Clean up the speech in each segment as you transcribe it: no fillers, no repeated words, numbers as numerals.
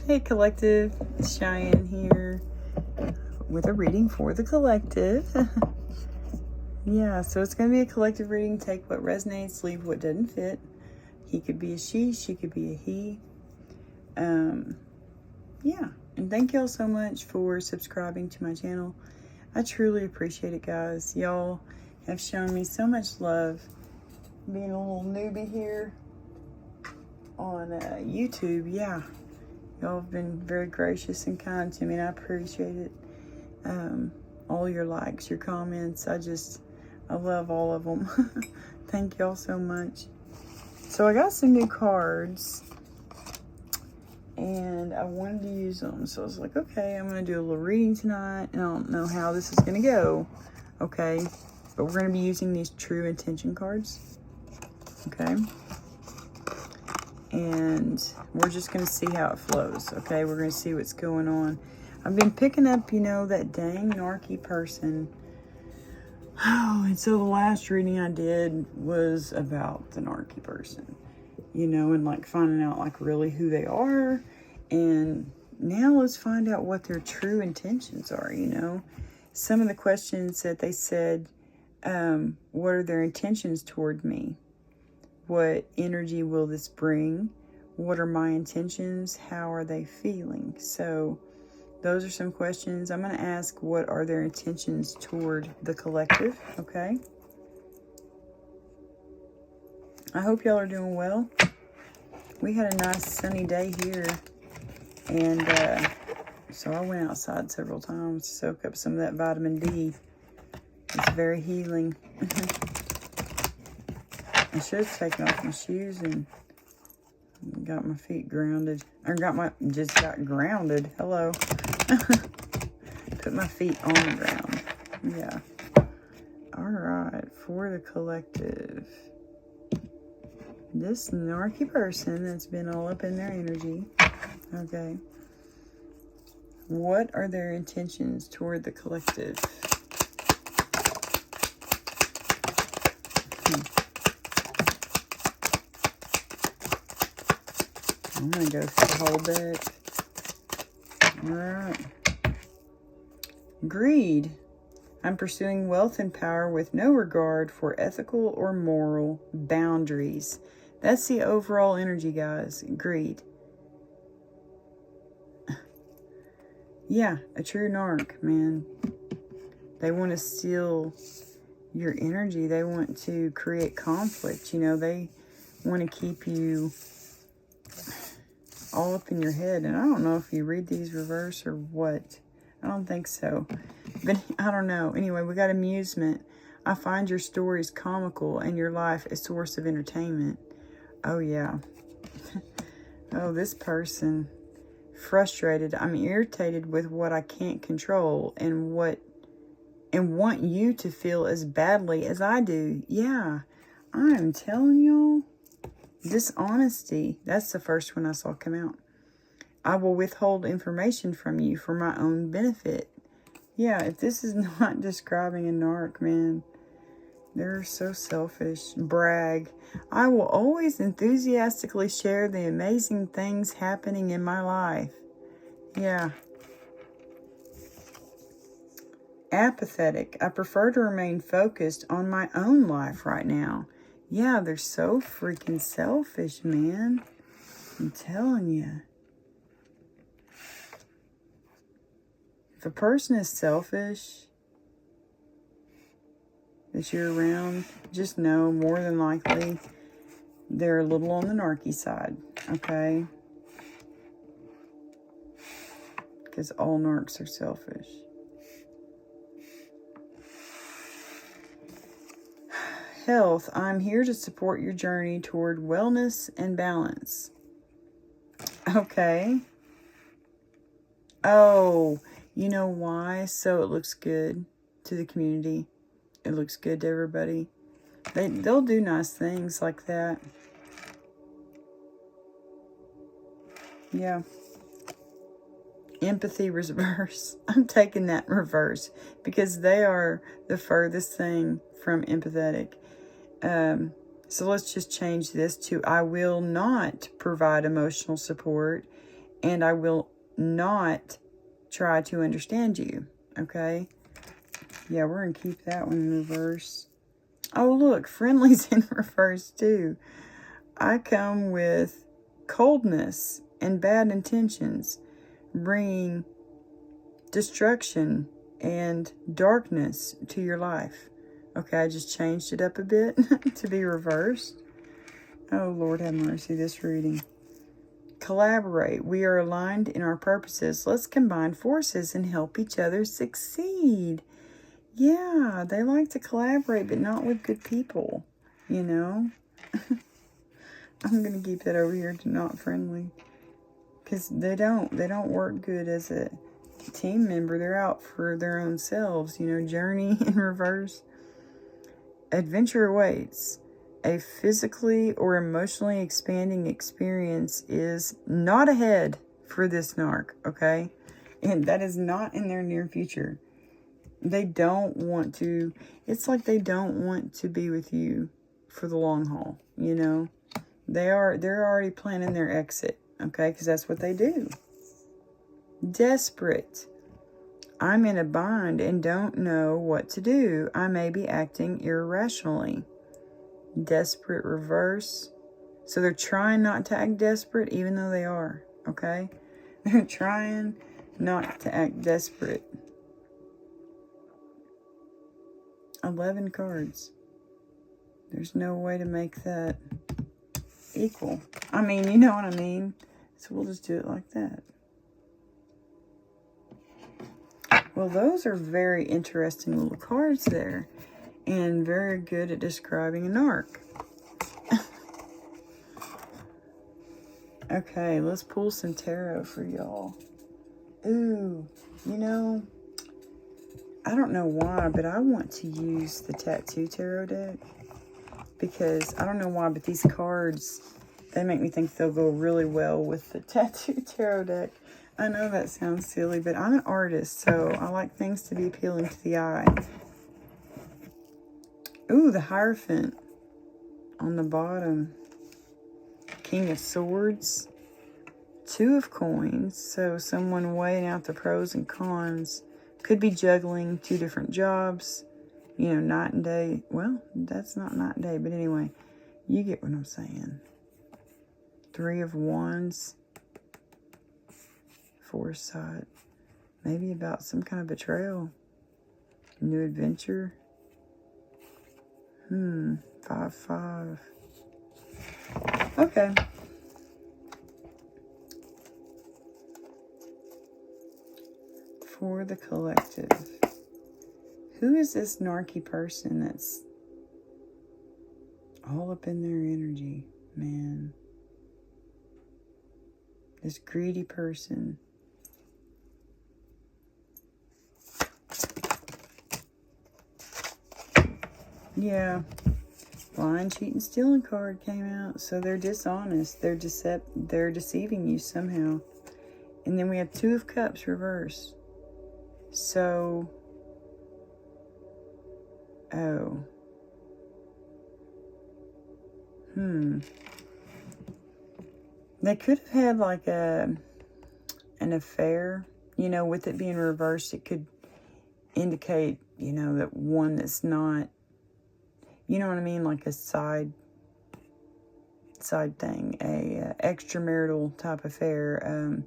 Hey collective, it's Cheyenne here with a reading for the collective. Yeah, so it's going to be a collective reading. Take what resonates, leave what doesn't fit. He could be a she could be a he. Yeah, and thank y'all so much for subscribing to my channel. I truly appreciate it, guys. Y'all have shown me so much love. Being a little newbie here on YouTube, yeah. Y'all have been very gracious and kind to me, and I appreciate it. All your likes, your comments, I love all of them. Thank y'all so much. So I got some new cards, and I wanted to use them. So I was like, okay, I'm going to do a little reading tonight, and I don't know how this is going to go, okay? But we're going to be using these true intention cards, okay? And we're just going to see how it flows, okay? We're going to see what's going on. I've been picking up, that dang narky person. Oh, and so the last reading I did was about the narky person, and like finding out like really who they are. And now let's find out what their true intentions are, Some of the questions that they said, what are their intentions toward me? What energy will this bring? What are my intentions? How are they feeling? So those are some questions. I'm going to ask, what are their intentions toward the collective? Okay. I hope y'all are doing well. We had a nice sunny day here. And so I went outside several times to soak up some of that vitamin D. It's very healing. I should have taken off my shoes and got my feet grounded. Or just got grounded. Hello. Put my feet on the ground. Yeah. Alright, for the collective. This narky person that's been all up in their energy. Okay. What are their intentions toward the collective? I'm going to go through the whole deck. Alright. Greed. I'm pursuing wealth and power with no regard for ethical or moral boundaries. That's the overall energy, guys. Greed. Yeah, a true narc, man. They want to steal your energy. They want to create conflict. They want to keep you all up in your head. And I don't know if you read these reverse or what. I don't think so. But I don't know. Anyway, we got amusement. I find your stories comical and your life a source of entertainment. Oh, yeah. Oh, this person. Frustrated. I'm irritated with what I can't control and want you to feel as badly as I do. Yeah. I'm telling y'all. Dishonesty. That's the first one I saw come out. I will withhold information from you for my own benefit. Yeah, if this is not describing a narc, man, they're so selfish. Brag. I will always enthusiastically share the amazing things happening in my life. Yeah. Apathetic. I prefer to remain focused on my own life right now. Yeah, they're so freaking selfish, man. I'm telling you. If a person is selfish that you're around, just know more than likely they're a little on the narky side, okay? Because all narcs are selfish. Health. I'm here to support your journey toward wellness and balance. Okay. Oh, you know why? So it looks good to the community. It looks good to everybody. They'll do nice things like that. Yeah. Empathy reverse. I'm taking that reverse because they are the furthest thing from empathetic. So let's just change this to I will not provide emotional support and I will not try to understand you. Okay? Yeah, we're going to keep that one in reverse. Oh, look, friendly's in reverse too. I come with coldness and bad intentions, bringing destruction and darkness to your life. Okay, I just changed it up a bit to be reversed. Oh, Lord have mercy, this reading. Collaborate. We are aligned in our purposes. Let's combine forces and help each other succeed. Yeah, they like to collaborate, but not with good people, you know? I'm going to keep that over here to not friendly. Because they don't work good as a team member. They're out for their own selves, you know, journey in reverse. Adventure awaits. A physically or emotionally expanding experience is not ahead for this narc, okay? And that is not in their near future. They don't want to, it's like they don't want to be with you for the long haul, you know? They're already planning their exit, okay? Because that's what they do. Desperate. I'm in a bind and don't know what to do. I may be acting irrationally. Desperate reverse. So they're trying not to act desperate even though they are, okay? They're trying not to act desperate. 11 cards. There's no way to make that equal. I mean, you know what I mean? So we'll just do it like that. Well, those are very interesting little cards there. And very good at describing a narc. Okay, let's pull some tarot for y'all. Ooh, you know, I don't know why, but I want to use the Tattoo Tarot deck. Because, I don't know why, but these cards, they make me think they'll go really well with the Tattoo Tarot deck. I know that sounds silly, but I'm an artist, so I like things to be appealing to the eye. Ooh, the Hierophant on the bottom. King of Swords. 2 of Coins. So someone weighing out the pros and cons. Could be juggling 2 different jobs. You know, night and day. Well, that's not night and day, but anyway. You get what I'm saying. 3 of Wands. Foresight. Maybe about some kind of betrayal. New adventure. 5-5. Okay. For the collective. Who is this narky person that's all up in their energy, man? This greedy person. Yeah. Lying, cheating, stealing card came out. So they're dishonest. They're deceiving you somehow. And then we have 2 of Cups reversed. So, oh. They could have had like an affair. You know, with it being reversed, it could indicate, you know, that one that's not, you know what I mean? Like a side thing, a extramarital type affair.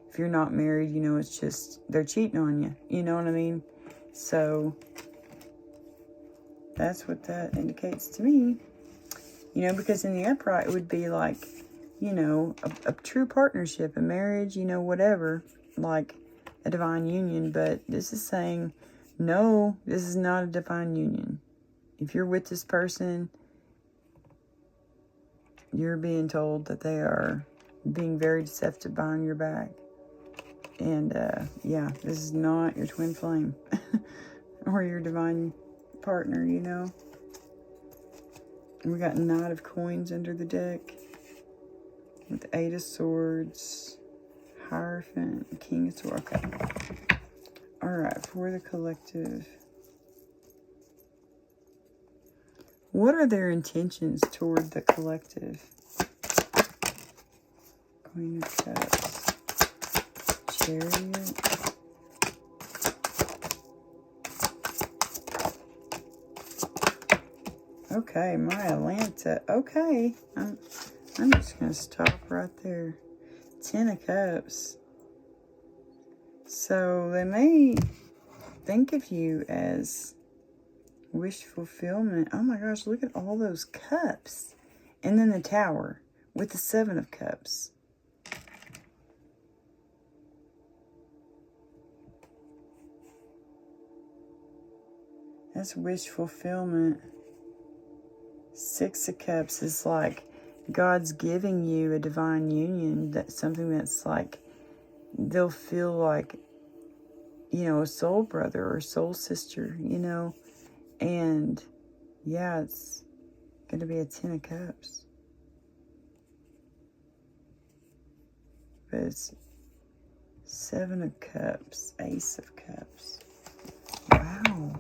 If you're not married, you know, it's just, they're cheating on you. You know what I mean? So, that's what that indicates to me. You know, because in the upright, it would be like, you know, a true partnership, a marriage, you know, whatever. Like a divine union. But this is saying, no, this is not a divine union. If you're with this person, you're being told that they are being very deceptive behind your back. And, yeah, this is not your twin flame or your divine partner, you know. We got Knight of Coins under the deck with 8 of Swords, Hierophant, King of Swords. Okay. All right, for the collective. What are their intentions toward the collective? Queen of Cups. Chariot. Okay, my Atlanta. Okay, I'm just going to stop right there. 10 of Cups. So they may think of you as wish fulfillment. Oh my gosh, look at all those cups. And then the Tower with the 7 of Cups. That's wish fulfillment. 6 of Cups is like God's giving you a divine union. That's something that's like, they'll feel like, you know, a soul brother or soul sister, you know. And yeah, it's going to be a 10 of Cups. But it's 7 of Cups, Ace of Cups. Wow.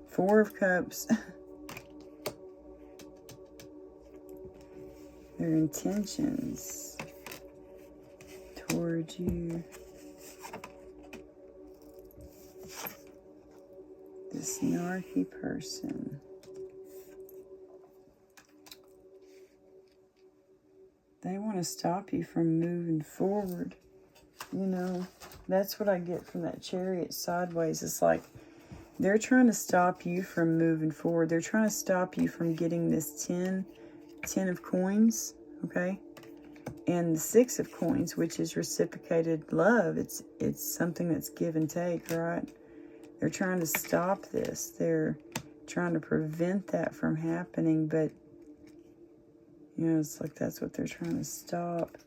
4 of Cups. Their intentions towards you. This narky person. They want to stop you from moving forward. You know, that's what I get from that Chariot sideways. It's like they're trying to stop you from moving forward. They're trying to stop you from getting this 10 of coins, okay? And the 6 of coins, which is reciprocated love. It's something that's give and take, right? They're trying to stop this. They're trying to prevent that from happening, but you know, it's like that's what they're trying to stop.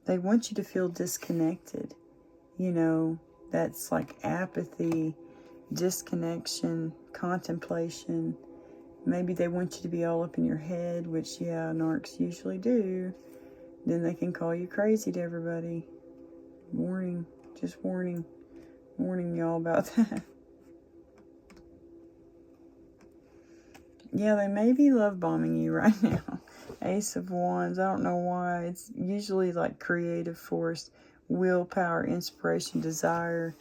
They want you to feel disconnected. You know, that's like apathy, disconnection, contemplation. Maybe they want you to be all up in your head, which, yeah, narcs usually do. Then they can call you crazy to everybody. Warning, just warning. Warning y'all about that. Yeah, they may be love bombing you right now. Ace of Wands, I don't know why. It's usually like creative force, willpower, inspiration, desire.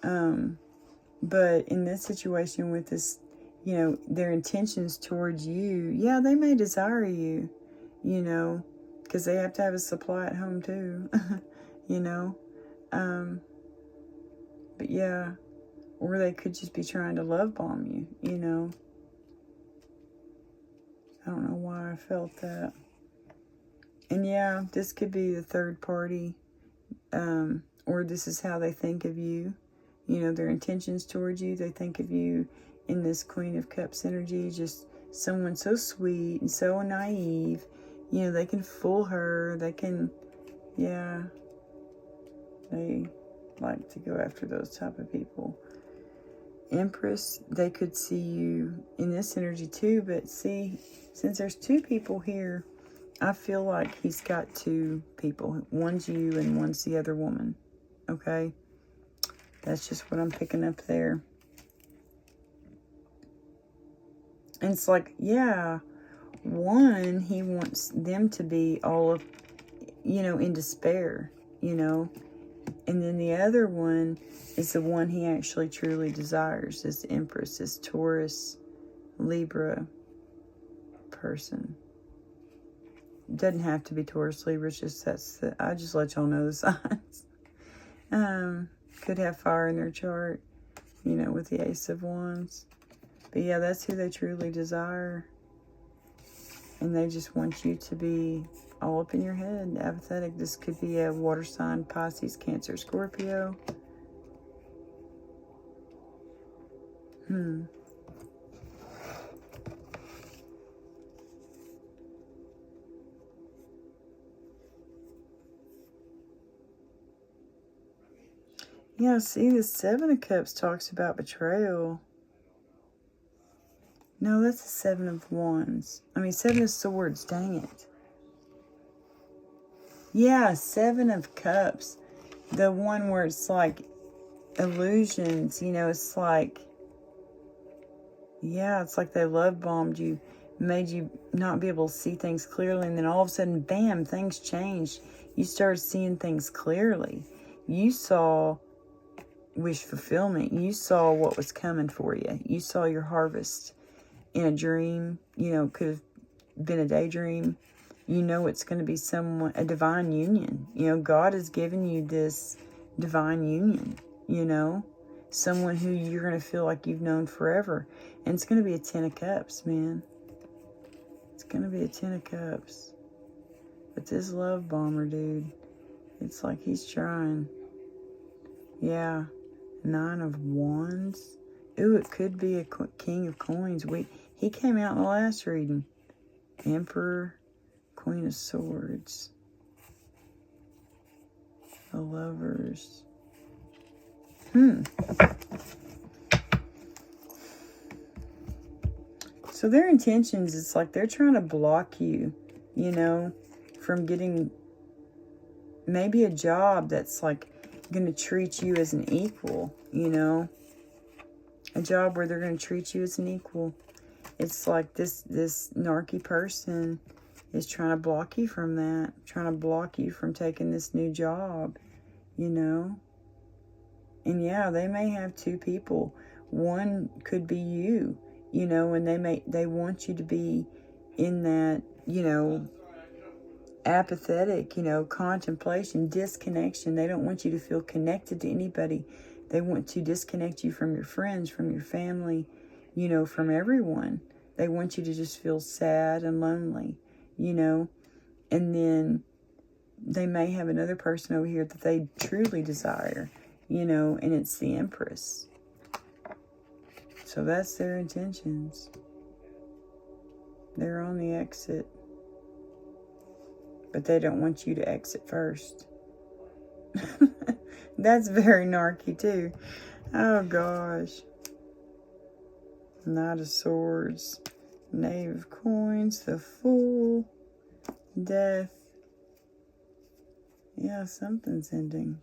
But in this situation with this, you know, their intentions towards you, yeah, they may desire you, you know, because they have to have a supply at home too, you know. But yeah, or they could just be trying to love bomb you, you know. I don't know why I felt that. And yeah, this could be the third party, or this is how they think of you. You know, their intentions towards you, they think of you in this Queen of Cups energy, just someone so sweet and so naive. You know, they can fool her. They can, yeah, they like to go after those type of people. Empress, they could see you in this energy too, but see, since there's 2 people here, I feel like he's got 2 people. One's you and one's the other woman. Okay? That's just what I'm picking up there. And it's like, yeah, one, he wants them to be all, you know, in despair, you know. And then the other one is the one he actually truly desires. This Empress, this Taurus, Libra person. Doesn't have to be Taurus, Libra. It's just I just let y'all know the signs. Could have fire in their chart, you know, with the Ace of Wands. But yeah, that's who they truly desire. And they just want you to be all up in your head, apathetic. This could be a water sign, Pisces, Cancer, Scorpio. Yeah, see, the 7 of Cups talks about betrayal. No, that's the 7 of Wands. I mean, 7 of Swords, dang it. Yeah, 7 of Cups. The one where it's like illusions, you know, it's like, yeah, it's like they love bombed you. made you not be able to see things clearly. And then all of a sudden, bam, things changed. You started seeing things clearly. You saw wish fulfillment. You saw what was coming for you. You saw your harvest in a dream. Could have been a daydream. It's going to be a divine union. God has given you this divine union, someone who you're going to feel like you've known forever. And it's going to be a 10 of Cups, man. It's going to be a 10 of Cups. But this love bomber, dude, it's like he's trying. Yeah. 9 of Wands. Ooh, it could be a King of Coins. He came out in the last reading. Emperor, Queen of Swords. The Lovers. So their intentions, it's like they're trying to block you, from getting maybe a job that's like going to treat you as an equal, a job where they're going to treat you as an equal. It's like this narky person is trying to block you from that, trying to block you from taking this new job, And yeah, they may have 2 people. One could be you, and they want you to be in that, apathetic, contemplation, disconnection. They don't want you to feel connected to anybody. They want to disconnect you from your friends, from your family, from everyone. They want you to just feel sad and lonely, and then they may have another person over here that they truly desire, and it's the Empress. So that's their intentions. They're on the exit. But they don't want you to exit first. That's very narky too. Oh gosh. Knight of Swords. Knave of Coins. The Fool. Death. Yeah, something's ending.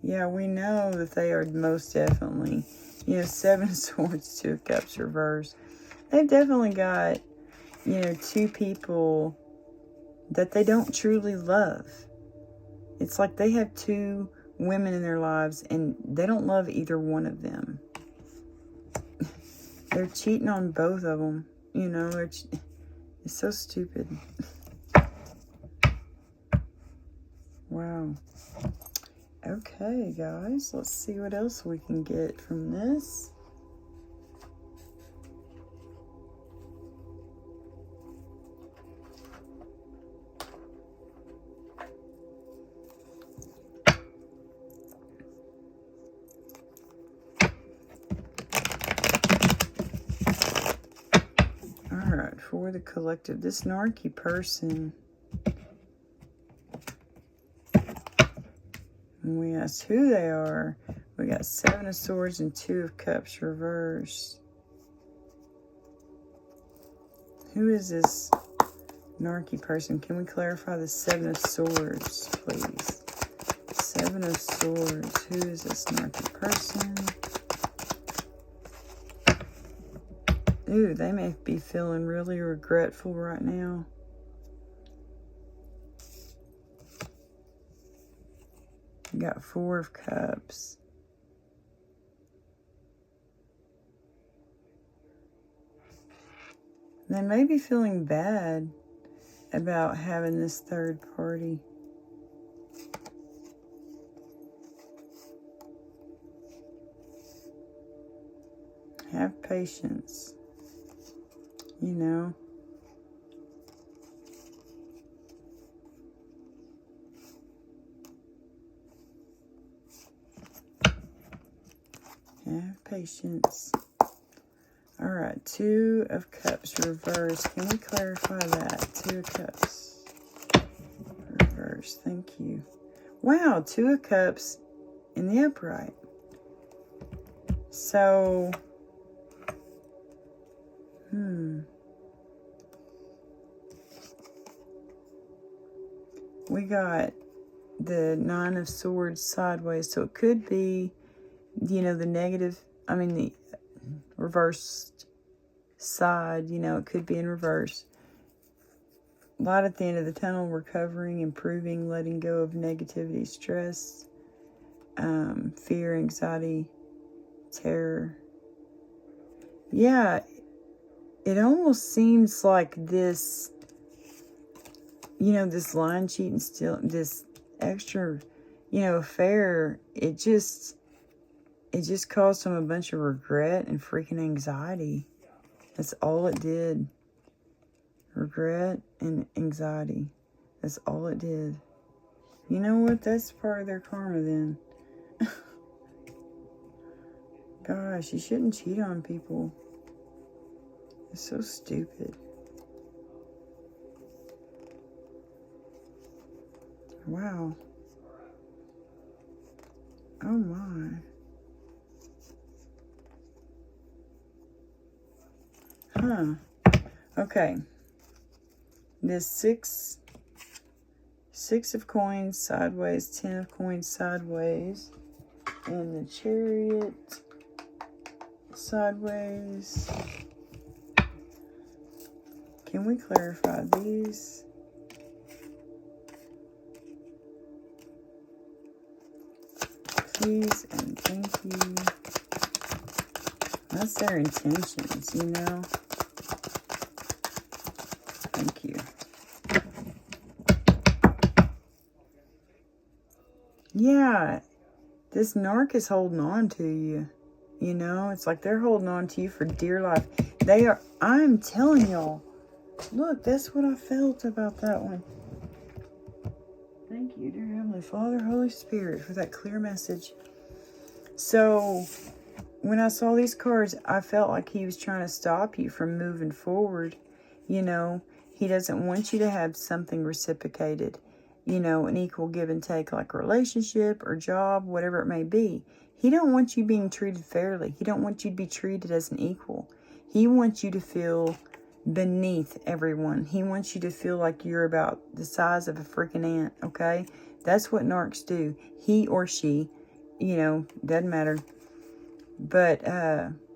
Yeah, we know that they are most definitely, 7 of Swords, 2 of Cups reverse. They've definitely got, 2 people that they don't truly love. It's like they have 2 women in their lives and they don't love either one of them. They're cheating on both of them. It's so stupid. Wow. Okay, guys, let's see what else we can get from this. All right, for the collective, this narky person. We asked who they are. We got 7 of Swords and 2 of Cups reverse. Who is this narky person? Can we clarify the 7 of Swords, please? 7 of Swords. Who is this narky person? Ooh, they may be feeling really regretful right now. You got 4 of Cups. They may be feeling bad about having this third party. Have patience. Have patience. All right, 2 of Cups reverse. Can we clarify that? 2 of Cups reverse. Thank you. Wow, 2 of Cups in the upright. So, we got the 9 of Swords sideways. So it could be, the negative I mean, the reversed side, you know, it could be in reverse. Light at the end of the tunnel, recovering, improving, letting go of negativity, stress, fear, anxiety, terror. Yeah, it almost seems like this, you know, this lying, cheating, still, this extra, you know, affair, it just caused him a bunch of regret and freaking anxiety. That's all it did. Regret and anxiety. That's all it did. You know what? That's part of their karma then. Gosh, you shouldn't cheat on people. It's so stupid. Wow. Oh my. Huh. Okay. This six of coins sideways, 10 of coins sideways, and the chariot sideways. Can we clarify these? Please and thank you. That's their intentions, you know. Thank you. Yeah, this narc is holding on to you. You know, it's like they're holding on to you for dear life. They are, I'm telling y'all. Look, that's what I felt about that one. Thank you, dear Heavenly Father, Holy Spirit, for that clear message. So, when I saw these cards, I felt like he was trying to stop you from moving forward. You know, he doesn't want you to have something reciprocated. You know, an equal give and take, like a relationship or job, whatever it may be. He don't want you being treated fairly. He don't want you to be treated as an equal. He wants you to feel beneath everyone. He wants you to feel like you're about the size of a freaking ant, okay? That's what narcs do. He or she, you know, doesn't matter. But,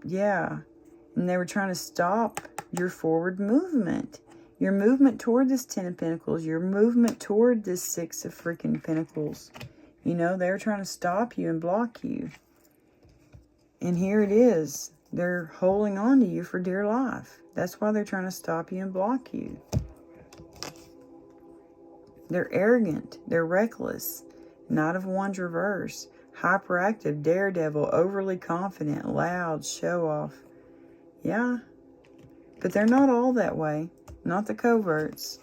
yeah. And they were trying to stop your forward movement. Your movement toward this 10 of Pentacles. Your movement toward this 6 of freaking Pentacles. You know, they were trying to stop you and block you. And here it is. They're holding on to you for dear life. That's why they're trying to stop you and block you. They're arrogant. They're reckless. Knight of Wands reverse. Hyperactive, daredevil, overly confident, loud, show off. Yeah. But they're not all that way. Not the coverts.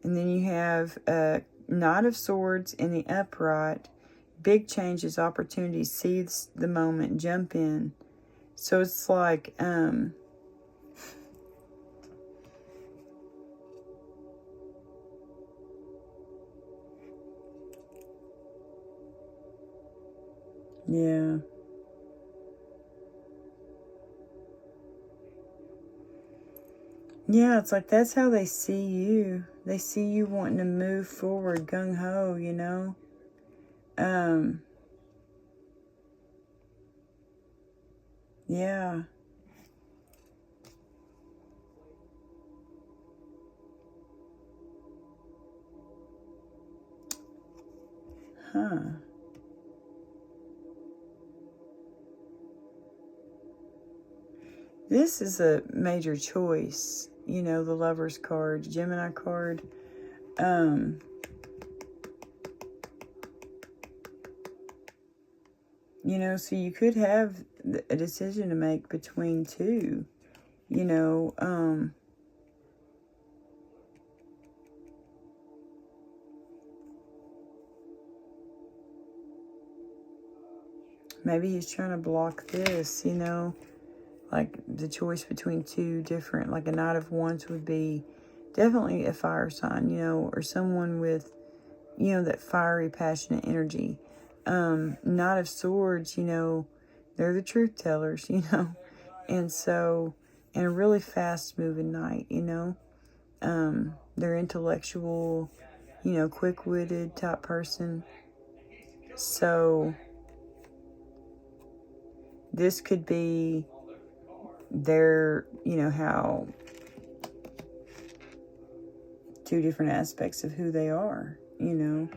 And then you have Knight of Swords in the upright. Big changes, opportunities, seize the moment, jump in. So it's like, yeah. Yeah, it's like that's how they see you. They see you wanting to move forward, gung-ho, you know. Yeah. Huh. This is a major choice. You know, the Lover's card, Gemini card. You know, so you could have a decision to make between two. You know, maybe he's trying to block this, you know. Like the choice between two different, like a Knight of Wands would be definitely a fire sign, you know, or someone with, you know, that fiery, passionate energy. Knight of Swords, you know, they're the truth tellers, you know, and so, and a really fast moving knight, you know, they're intellectual, you know, quick-witted type person. So, this could be their, how two different aspects of who they are, And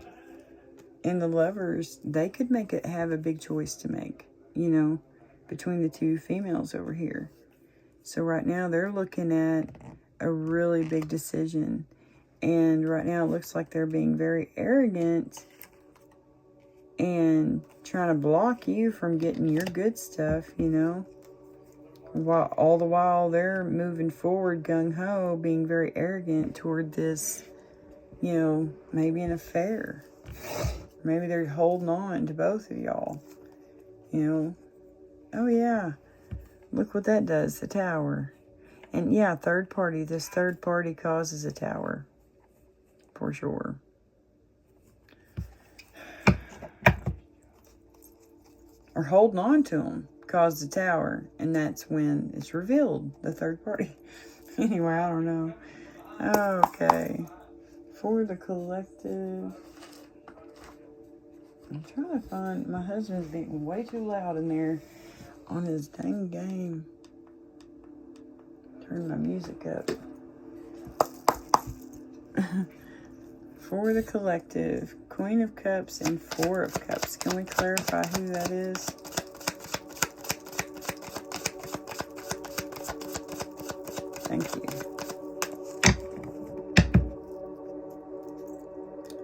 the Lovers, they could have a big choice to make, between the two females over here. So right now they're looking at a really big decision. And right now it looks like they're being very arrogant and trying to block you from getting your good stuff, While all the while they're moving forward gung-ho, being very arrogant toward this, maybe an affair. Maybe they're holding on to both of y'all. Oh yeah, look what that does, the Tower. And yeah, third party. This third party causes a Tower. For sure. Or holding on to them caused the Tower. And that's when it's revealed, the third party. Anyway, I don't know. Okay. For the collective. I'm trying to find... My husband's being way too loud in there on his dang game. Turn my music up. For the collective, Queen of Cups and Four of Cups. Can we clarify who that is? Thank you.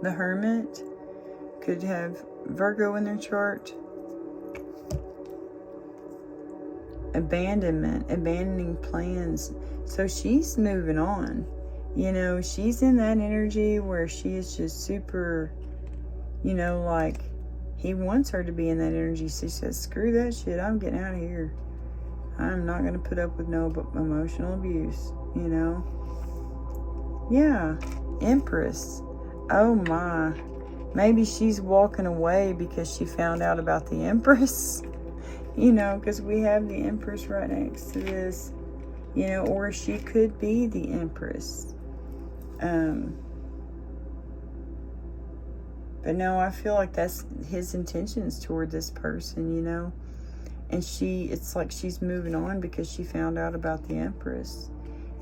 The Hermit could have Virgo in their chart. Abandonment, abandoning plans. So she's moving on. She's in that energy where she is just super, like he wants her to be in that energy. She says, screw that shit. I'm getting out of here. I'm not going to put up with no emotional abuse, Yeah. Empress. Oh my. Maybe she's walking away because she found out about the Empress. Because we have the Empress right next to this. Or she could be the Empress. But no, I feel like that's his intentions toward this person, And it's like she's moving on because she found out about the Empress.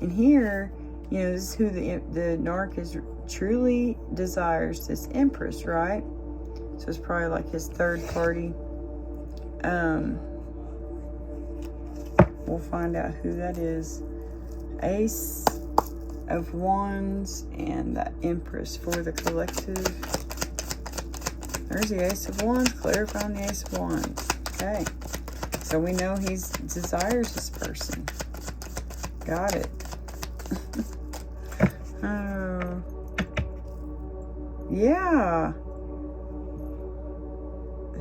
And here, this is who the narc is truly desires, this Empress, right? So it's probably like his third party. We'll find out who that is. Ace of Wands and the Empress for the collective. There's the Ace of Wands, clarifying the Ace of Wands. Okay. So we know he desires this person. Got it. Oh. Yeah.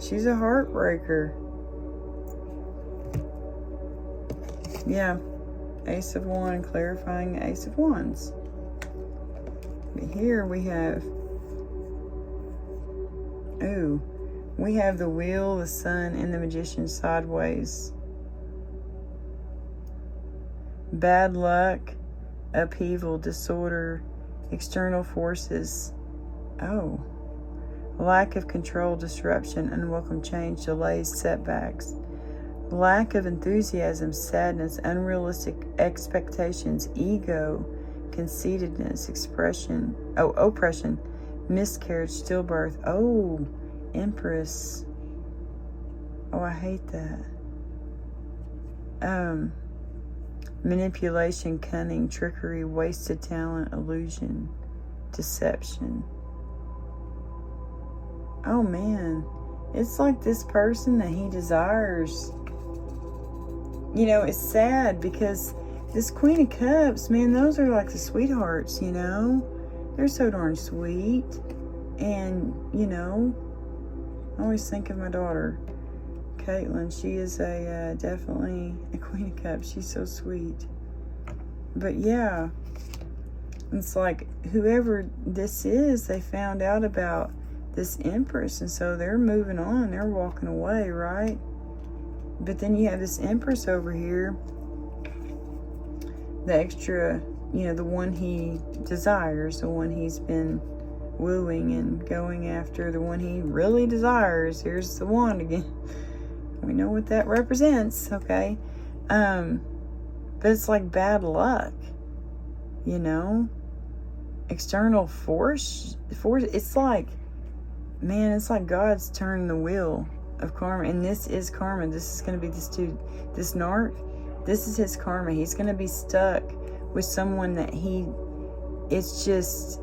She's a heartbreaker. Yeah. Ace of Wands, clarifying Ace of Wands. But here we have... we have the Wheel, the Sun, and the Magician sideways. Bad luck, upheaval, disorder, external forces. Oh. Lack of control, disruption, unwelcome change, delays, setbacks. Lack of enthusiasm, sadness, unrealistic expectations, ego, conceitedness, oppression, miscarriage, stillbirth. Oh, Empress. Oh, I hate that. Manipulation, cunning, trickery, wasted talent, illusion, deception. Oh man, it's like this person that he desires. It's sad because this Queen of Cups, man, those are like the sweethearts, They're so darn sweet. And, I always think of my daughter, Caitlin. She is definitely a Queen of Cups. She's so sweet. But yeah, it's like whoever this is, they found out about this Empress, and so they're moving on. They're walking away, right? But then you have this Empress over here, the extra, the one he desires, the one he's been wooing and going after, the one he really desires. Here's the one again. We know what that represents, okay? But it's like bad luck, you know? External force, it's like, man, it's like God's turning the wheel of karma. And this is karma. This is going to be this dude, this narc. This is his karma. He's going to be stuck with someone that it's just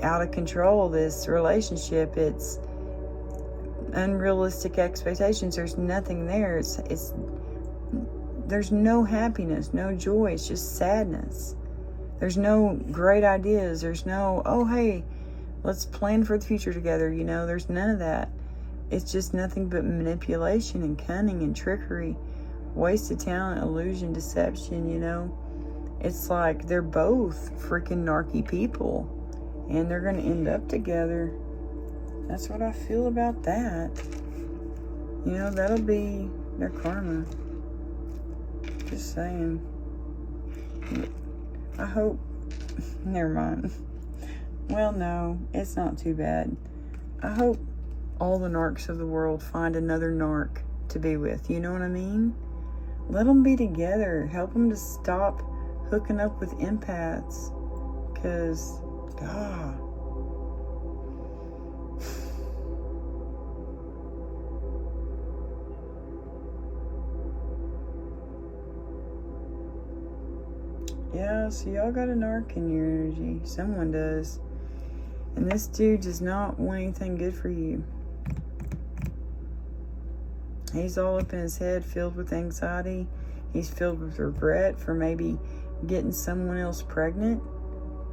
out of control, this relationship. It's unrealistic expectations. There's nothing there. There's no happiness, no joy. It's just sadness. There's no great ideas. There's no, oh, hey, let's plan for the future together. You know, there's none of that. It's just nothing but manipulation and cunning and trickery, wasted talent, illusion, deception, you know. It's like they're both freaking narky people, and they're going to end up together. That's what I feel about that. You know, that'll be their karma. Just saying. I hope. Never mind. Well, no, it's not too bad. I hope all the narcs of the world find another narc to be with. You know what I mean? Let them be together. Help them to stop hooking up with empaths. Because, God. Yeah, so y'all got a narc in your energy. Someone does. And this dude does not want anything good for you. He's all up in his head, filled with anxiety. He's filled with regret for maybe getting someone else pregnant.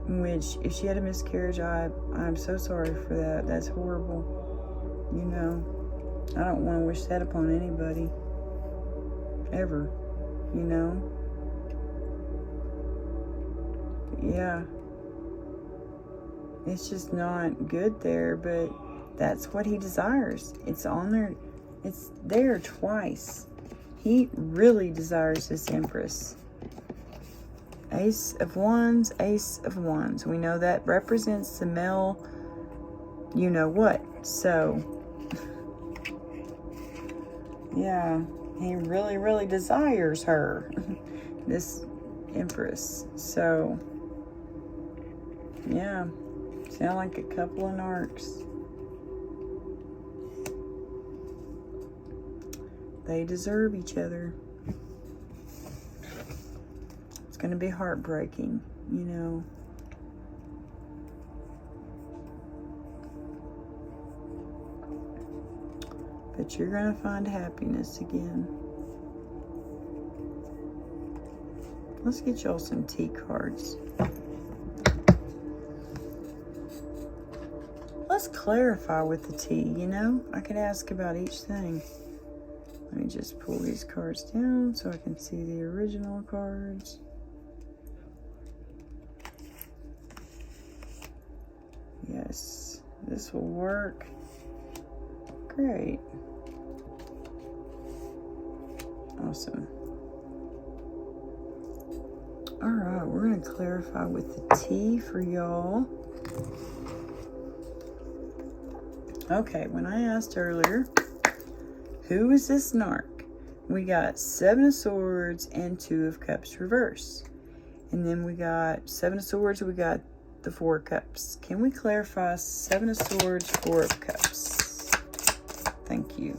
Which, if she had a miscarriage, I'm so sorry for that. That's horrible. You know, I don't want to wish that upon anybody. Ever. You know? Yeah, it's just not good there, but that's what he desires. It's on there. It's there twice. He really desires this Empress. Ace of Wands, Ace of Wands. We know that represents the male, you know what. So, yeah, he really, really desires her. This Empress. So, yeah, sound like a couple of narcs. They deserve each other. It's going to be heartbreaking, you know. But you're going to find happiness again. Let's get y'all some tea cards. Let's clarify with the tea, you know? I could ask about each thing. Let me just pull these cards down so I can see the original cards. Yes, this will work. Great. Awesome. Alright, we're going to clarify with the tea for y'all. Okay, when I asked earlier, who is this narc? We got 7 of Swords and 2 of Cups reverse. And then we got 7 of Swords, we got the 4 of Cups. Can we clarify 7 of Swords, 4 of Cups? Thank you.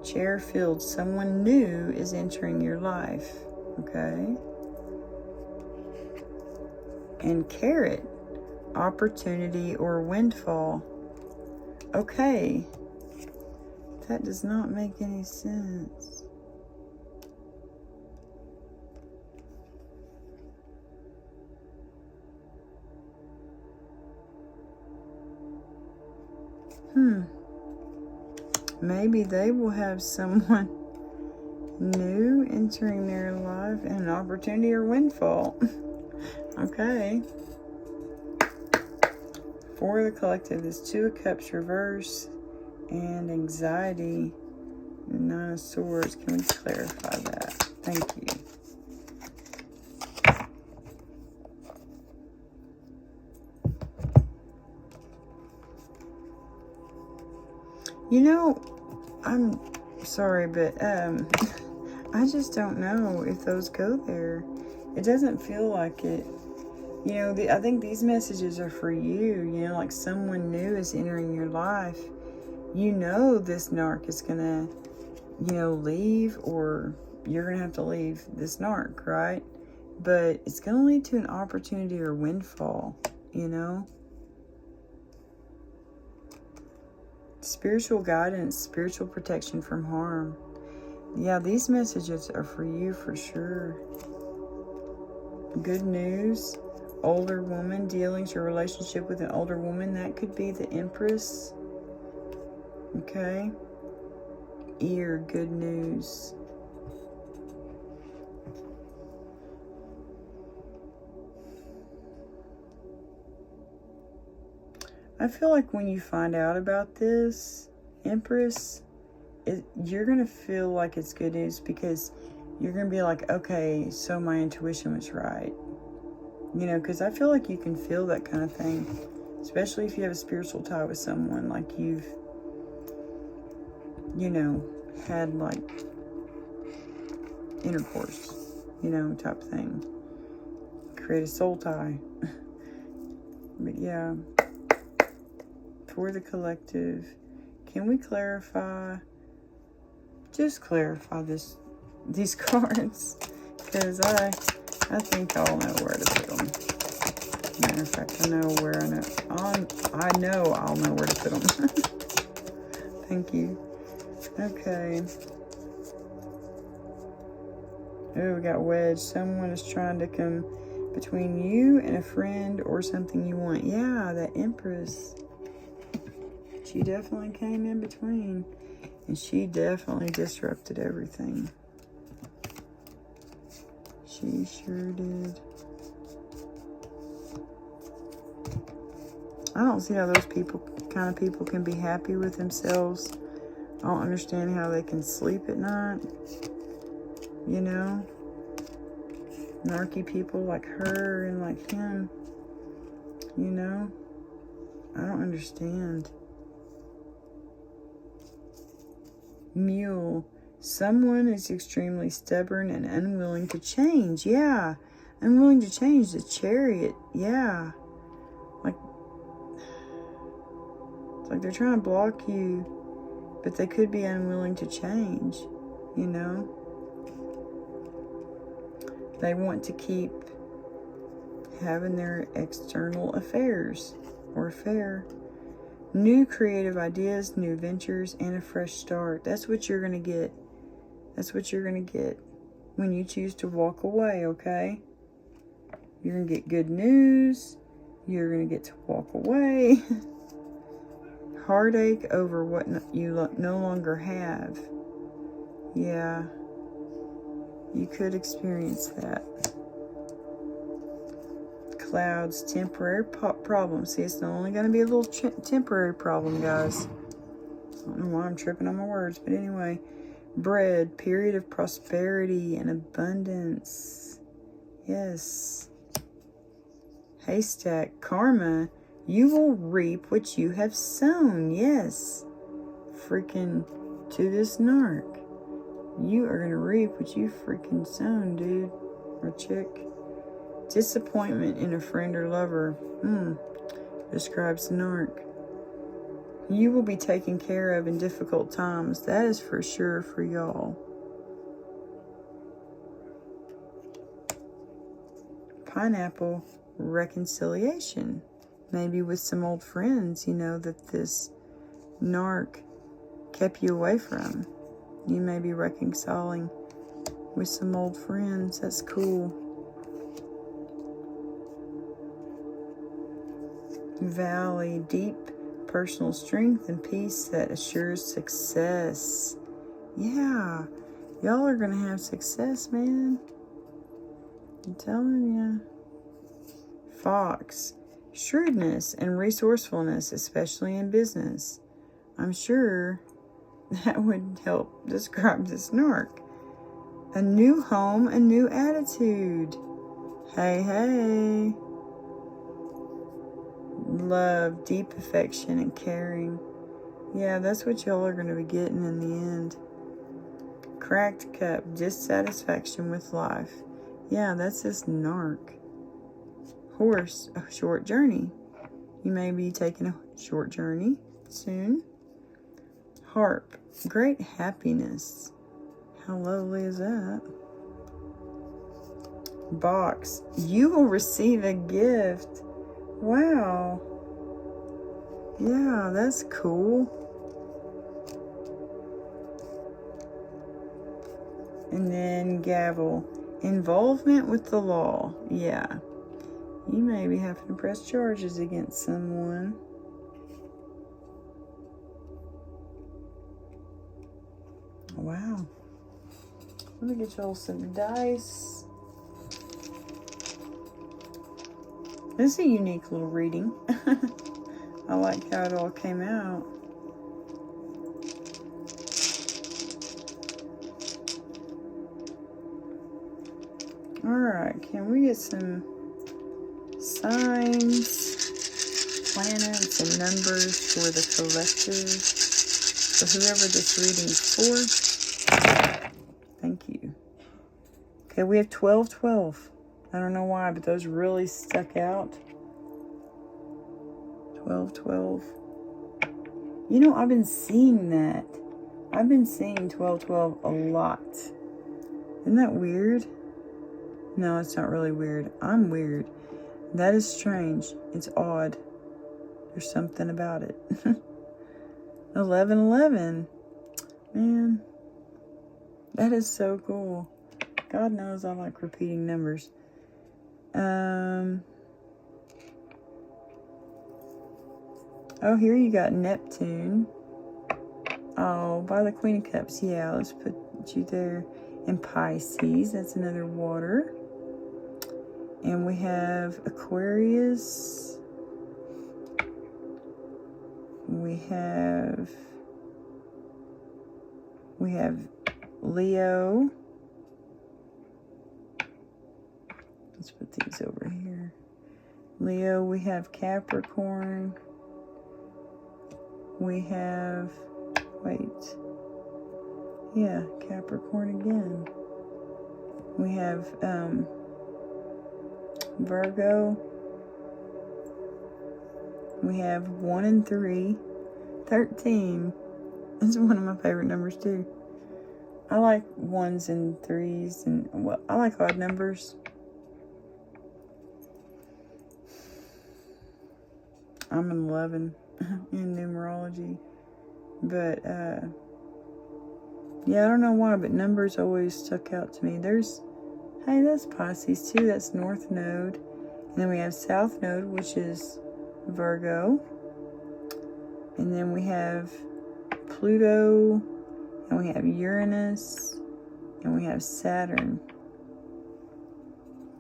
Chair filled. Someone new is entering your life. Okay. And Carrot. Opportunity or windfall. Okay. That does not make any sense. Maybe they will have someone new entering their life and an opportunity or windfall. Okay. 4 of the Collective is 2 of Cups reverse and anxiety. 9 of Swords. Can we clarify that? Thank you. You know, I'm sorry, but I just don't know if those go there. It doesn't feel like it. You know, I think these messages are for you. You know, like someone new is entering your life. You know this narc is going to, you know, leave, or you're going to have to leave this narc, right? But it's going to lead to an opportunity or windfall, you know? Spiritual guidance, spiritual protection from harm. Yeah, these messages are for you for sure. Good news. Older woman, dealings or relationship with an older woman. That could be the Empress. Okay. Ear, good news. I feel like when you find out about this, Empress, you're going to feel like it's good news, because you're going to be like, okay, so my intuition was right. You know, because I feel like you can feel that kind of thing, especially if you have a spiritual tie with someone, like you've, you know, had like intercourse, you know, type thing. Create a soul tie. But yeah. For the collective, can we clarify, just clarify these cards, because I think I'll know where to put them. Matter of fact, I know I'll know where to put them. Thank you. Okay. Oh, we got wedge. Someone is trying to come between you and a friend or something you want. Yeah, that Empress. She definitely came in between, and she definitely disrupted everything. She sure did. I don't see how those kind of people can be happy with themselves. I don't understand how they can sleep at night. You know? Narky people like her and like him. You know? I don't understand. Mule. Someone is extremely stubborn and unwilling to change. Yeah. Unwilling to change. The Chariot. Yeah. It's like they're trying to block you, but they could be unwilling to change. You know? They want to keep having their external affairs or affair. New creative ideas, new ventures, and a fresh start. That's what you're going to get. That's what you're going to get when you choose to walk away, okay? You're going to get good news. You're going to get to walk away. Heartache over what you no longer have. Yeah. You could experience that. Clouds, temporary problem. See, it's only going to be a little temporary problem, guys. I don't know why I'm tripping on my words, but anyway. Bread, period of prosperity and abundance. Yes. Haystack, karma. You will reap what you have sown. Yes. Freaking to this narc. You are going to reap what you freaking sown, dude. Or chick. Disappointment in a friend or lover. Describes the narc. You will be taken care of in difficult times. That is for sure for y'all. Pineapple, reconciliation. Maybe with some old friends, you know, that this narc kept you away from. You may be reconciling with some old friends. That's cool. Valley, deep personal strength and peace that assures success. Yeah, y'all are going to have success, man. I'm telling you. Fox, shrewdness and resourcefulness, especially in business. I'm sure that would help describe this narc. A new home, a new attitude. Hey, hey. Love, deep affection and caring. Yeah, that's what y'all are going to be getting in the end. Cracked cup, dissatisfaction with life. Yeah, that's this narc. Horse, a short journey. You may be taking a short journey soon. Harp, great happiness. How lovely is that? Box, you will receive a gift. Wow. Yeah, that's cool. And then gavel, involvement with the law. Yeah. You may be having to press charges against someone. Wow. Let me get y'all some dice. This is a unique little reading. I like how it all came out. Alright, can we get some signs, planets, and numbers for the collective? For whoever this reading's for. Thank you. Okay, we have 1212. I don't know why, but those really stuck out. 1212. You know, I've been seeing that. I've been seeing 1212 a lot. Isn't that weird? No, it's not really weird. I'm weird. That is strange. It's odd. There's something about it. 1111. Man, that is so cool. God knows I like repeating numbers. Oh, here you got Neptune. Oh, by the Queen of Cups. Yeah, let's put you there. And Pisces, that's another water. And we have Aquarius. We have Leo. Let's put these over here. Leo, we have Capricorn. We have, Capricorn again. We have Virgo. We have 1 and 3. 13. That's one of my favorite numbers too. I like 1s and 3s, and well, I like odd numbers. I'm an 11 in numerology. But, yeah, I don't know why, but numbers always stuck out to me. Hey, that's Pisces too. That's North Node. And then we have South Node, which is Virgo. And then we have Pluto. And we have Uranus. And we have Saturn.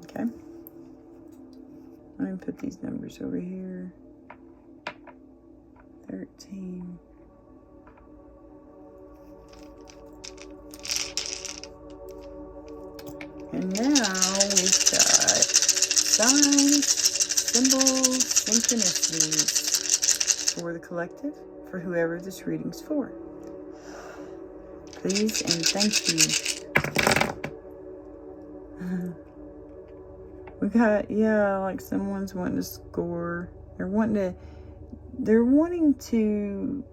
Okay. Let me put these numbers over here. 13. And now we've got signs, symbols, synchronicities for the collective, for whoever this reading's for. Please and thank you. We got, like someone's wanting to score. They're wanting to,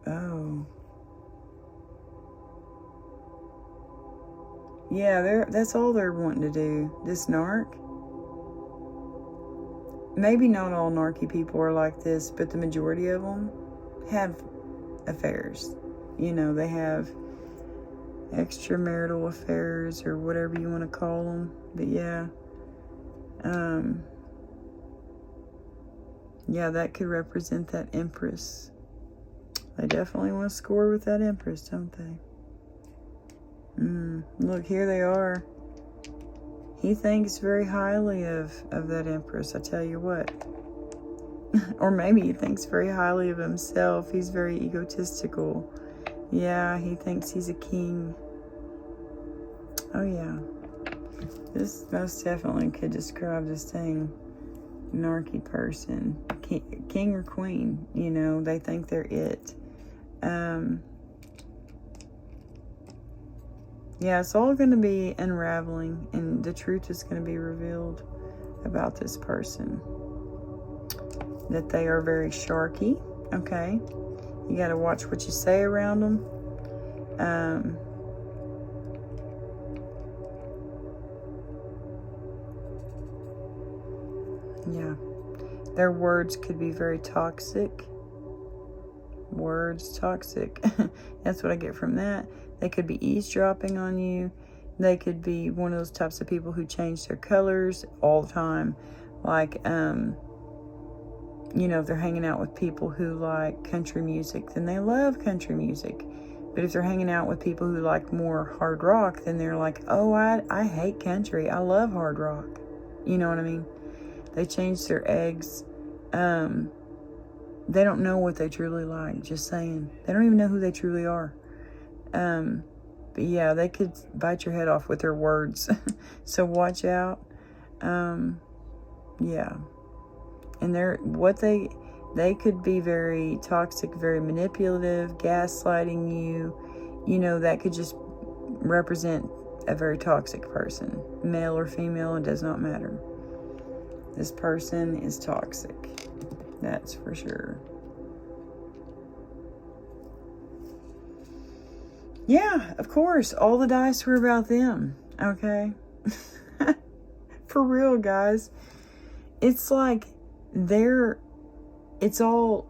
oh. Yeah, that's all they're wanting to do. This narc. Maybe not all narky people are like this, but the majority of them have affairs. You know, they have extramarital affairs or whatever you want to call them. But yeah. Yeah, that could represent that Empress. They definitely want to score with that Empress, don't they? Look, here they are. He thinks very highly of that Empress, I tell you what. Or maybe he thinks very highly of himself. He's very egotistical. Yeah, he thinks he's a king. Oh, yeah. This most definitely could describe this thing. narky person. King or queen, you know, they think they're it. Yeah, it's all going to be unraveling, and the truth is going to be revealed about this person. That they are very sharky, okay? You got to watch what you say around them. Yeah. Their words could be very toxic. Words toxic. That's what I get from that. They could be eavesdropping on you. They could be one of those types of people who change their colors all the time. Like, you know, if they're hanging out with people who like country music, then they love country music. But if they're hanging out with people who like more hard rock, then they're like, oh, I hate country. I love hard rock. You know what I mean? They change their eggs. They don't know what they truly like. Just saying. They don't even know who they truly are. But yeah, they could bite your head off with their words. So watch out. Yeah. And they could be very toxic, very manipulative, gaslighting you. You know, that could just represent a very toxic person. Male or female, it does not matter. This person is toxic. That's for sure. Yeah, of course. All the dice were about them. Okay? For real, guys. It's like it's all,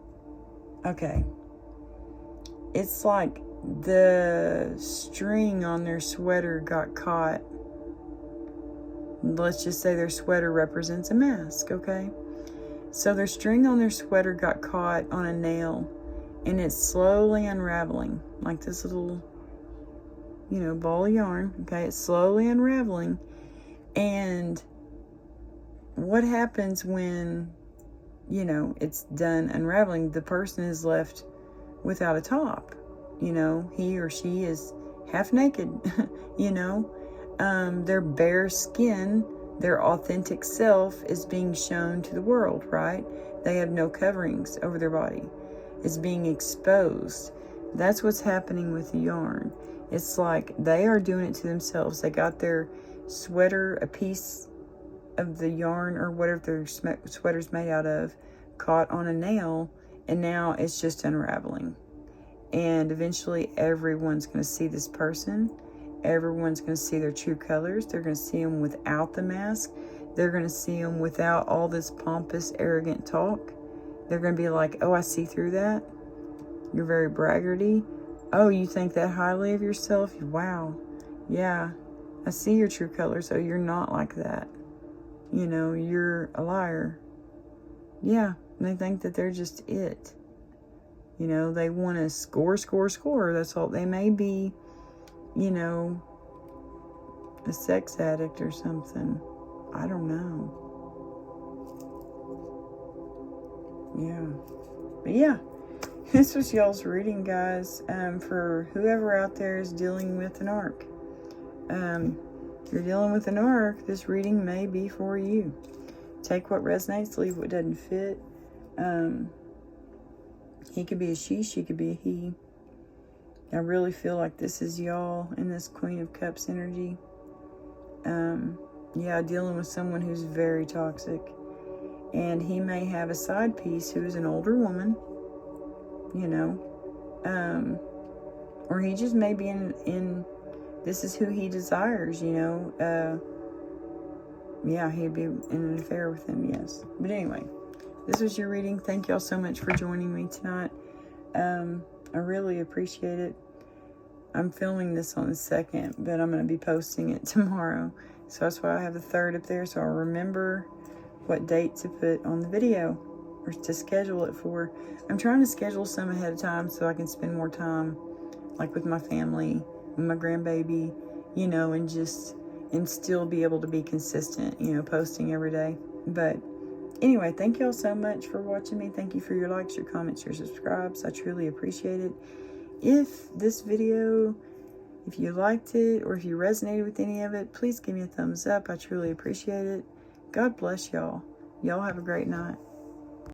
okay. It's like the string on their sweater got caught. Let's just say their sweater represents a mask, okay? So their string on their sweater got caught on a nail, and it's slowly unraveling, like this little, you know, ball of yarn, okay? It's slowly unraveling. And what happens when, you know, it's done unraveling? The person is left without a top. You know, he or she is half naked, you know. Their bare skin, their authentic self is being shown to the world, right? They have no coverings over their body. It's being exposed. That's what's happening with the yarn. It's like they are doing it to themselves. They got their sweater, a piece of the yarn or whatever their sweater's made out of, caught on a nail, and now it's just unraveling. And eventually everyone's going to see this person. Everyone's going to see their true colors. They're going to see them without the mask. They're going to see them without all this pompous, arrogant talk. They're going to be like, oh, I see through that. You're very braggarty. Oh, you think that highly of yourself? Wow. Yeah, I see your true colors. Oh, you're not like that. You know, you're a liar. Yeah, and they think that they're just it. You know, they want to score. That's all. They may be, you know, a sex addict or something. I don't know. Yeah. But yeah, this was y'all's reading, guys. For whoever out there is dealing with an arc. If you're dealing with an arc, this reading may be for you. Take what resonates, leave what doesn't fit. He could be a she could be a he. I really feel like this is y'all in this Queen of Cups energy. Yeah, dealing with someone who's very toxic. And he may have a side piece who's an older woman, you know. Or he just may be in this is who he desires, you know. Yeah, he'd be in an affair with him, yes. But anyway, this was your reading. Thank y'all so much for joining me tonight. I really appreciate it. I'm filming this on the 2nd, but I'm going to be posting it tomorrow. So that's why I have the 3rd up there, so I'll remember what date to put on the video or to schedule it for. I'm trying to schedule some ahead of time so I can spend more time, like with my family, with my grandbaby, you know, and still be able to be consistent, you know, posting every day. But anyway, thank y'all so much for watching me. Thank you for your likes, your comments, your subscribes. I truly appreciate it. If this video, if you liked it or if you resonated with any of it, please give me a thumbs up. I truly appreciate it. God bless y'all. Y'all have a great night.